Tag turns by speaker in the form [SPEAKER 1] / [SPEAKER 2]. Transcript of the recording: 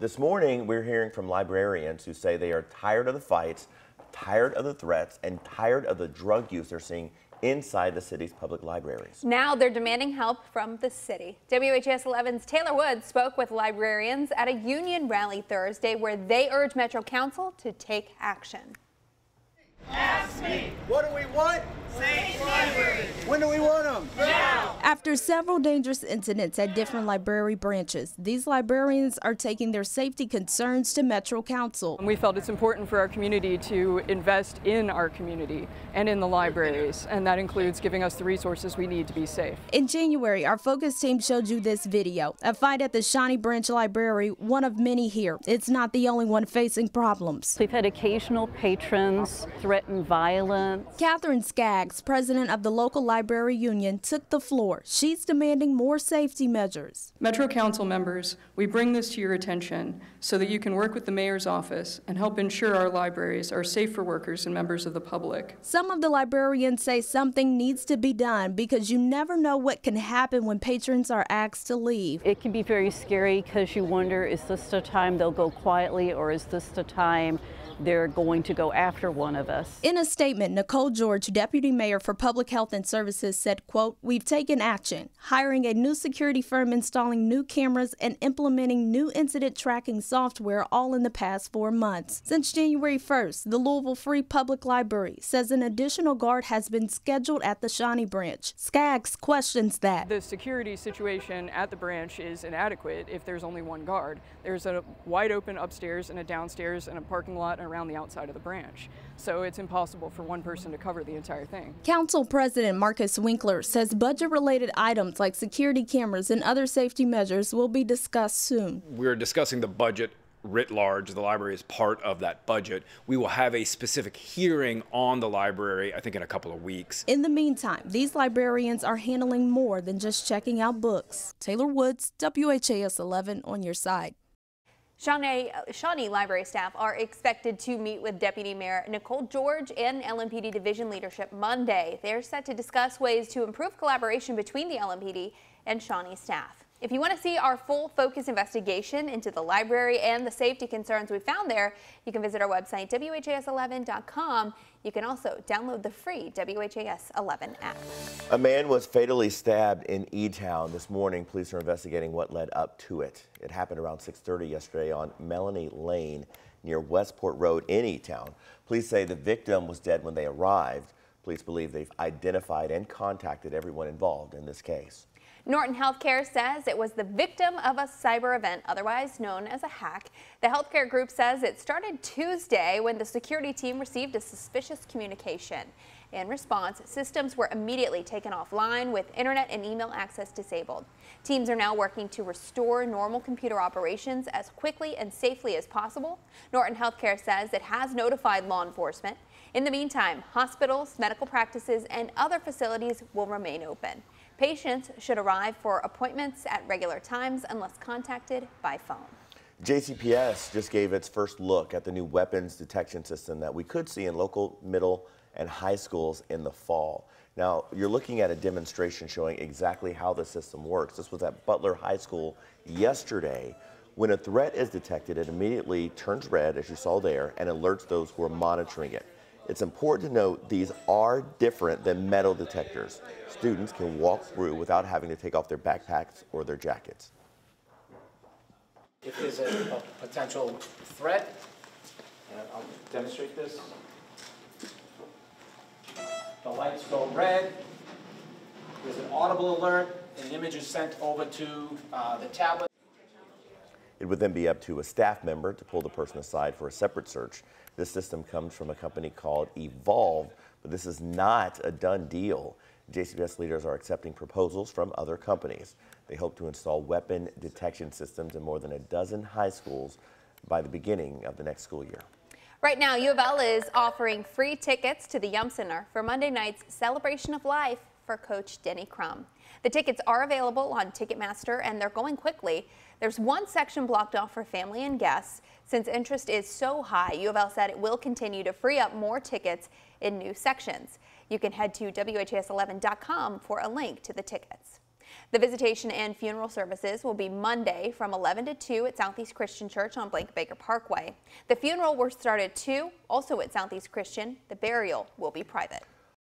[SPEAKER 1] This morning, we're hearing from librarians who say they are tired of the fights, tired of the threats, and tired of the drug use they're seeing inside the city's public libraries.
[SPEAKER 2] Now they're demanding help from the city. WHAS11's Taylor Woods spoke with librarians at a union rally Thursday where they urged Metro Council to take action.
[SPEAKER 3] Ask me.
[SPEAKER 4] What do we want?
[SPEAKER 3] Safe libraries.
[SPEAKER 4] When do we want them?
[SPEAKER 3] Now.
[SPEAKER 5] After several dangerous incidents at different library branches, these librarians are taking their safety concerns to Metro Council.
[SPEAKER 6] We felt it's important for our community to invest in our community and in the libraries, and that includes giving us the resources we need to be safe.
[SPEAKER 5] In January, our focus team showed you this video. A fight at the Shawnee Branch Library, one of many here. It's not the only one facing problems.
[SPEAKER 7] We've had occasional patrons threaten violence.
[SPEAKER 5] Catherine Skaggs, president of the local library union, took the floor. She's demanding more safety measures.
[SPEAKER 6] Metro Council members, we bring this to your attention so that you can work with the mayor's office and help ensure our libraries are safe for workers and members of the public.
[SPEAKER 5] Some of the librarians say something needs to be done because you never know what can happen when patrons are asked to leave.
[SPEAKER 7] It can be very scary because you wonder, is this the time they'll go quietly, or is this the time they're going to go after one of us?
[SPEAKER 5] In a statement, Nicole George, Deputy Mayor for Public Health and Services, said, quote, "We've taken action, hiring a new security firm, installing new cameras, and implementing new incident tracking software all in the past 4 months. Since January 1st, the Louisville Free Public Library says an additional guard has been scheduled at the Shawnee branch." Skaggs questions that.
[SPEAKER 6] The security situation at the branch is inadequate if there's only one guard. There's a wide open upstairs and a downstairs and a parking lot around the outside of the branch. So it's impossible for one person to cover the entire thing.
[SPEAKER 5] Council President Marcus Winkler says budget-related items like security cameras and other safety measures will be discussed soon.
[SPEAKER 8] We're discussing the budget writ large. The library is part of that budget. We will have a specific hearing on the library, I think, in a couple of weeks.
[SPEAKER 5] In the meantime, these librarians are handling more than just checking out books. Taylor Woods, WHAS 11 on your side.
[SPEAKER 2] Shawnee Library staff are expected to meet with Deputy Mayor Nicole George and LMPD division leadership Monday. They're set to discuss ways to improve collaboration between the LMPD and Shawnee staff. If you want to see our full focus investigation into the library and the safety concerns we found there, you can visit our website, WHAS11.com. You can also download the free WHAS 11 app.
[SPEAKER 1] A man was fatally stabbed in E-Town this morning. Police are investigating what led up to it. It happened around 6:30 yesterday on Melanie Lane near Westport Road in E-Town. Police say the victim was dead when they arrived. Police believe they've identified and contacted everyone involved in this case.
[SPEAKER 2] Norton Healthcare says it was the victim of a cyber event, otherwise known as a hack. The healthcare group says it started Tuesday when the security team received a suspicious communication. In response, systems were immediately taken offline with internet and email access disabled. Teams are now working to restore normal computer operations as quickly and safely as possible. Norton Healthcare says it has notified law enforcement. In the meantime, hospitals, medical practices, and other facilities will remain open. Patients should arrive for appointments at regular times unless contacted by phone.
[SPEAKER 1] JCPS just gave its first look at the new weapons detection system that we could see in local middle and high schools in the fall. Now, you're looking at a demonstration showing exactly how the system works. This was at Butler High School yesterday. When a threat is detected, it immediately turns red, as you saw there, and alerts those who are monitoring it. It's important to note these are different than metal detectors. Students can walk through without having to take off their backpacks or their jackets.
[SPEAKER 9] If there's a potential threat, I'll demonstrate this. The lights go red. There's an audible alert. An image is sent over to the tablet.
[SPEAKER 1] It would then be up to a staff member to pull the person aside for a separate search. This system comes from a company called Evolve, but this is not a done deal. JCPS leaders are accepting proposals from other companies. They hope to install weapon detection systems in more than a dozen high schools by the beginning of the next school year.
[SPEAKER 2] Right now, U of L is offering free tickets to the Yum Center for Monday night's Celebration of Life for Coach Denny Crum. The tickets are available on Ticketmaster and they're going quickly. There's one section blocked off for family and guests. Since interest is so high, U of L said it will continue to free up more tickets in new sections. You can head to WHAS11.com for a link to the tickets. The visitation and funeral services will be Monday from 11 to 2 at Southeast Christian Church on Blank Baker Parkway. The funeral will start at 2, also at Southeast Christian. The burial will be private.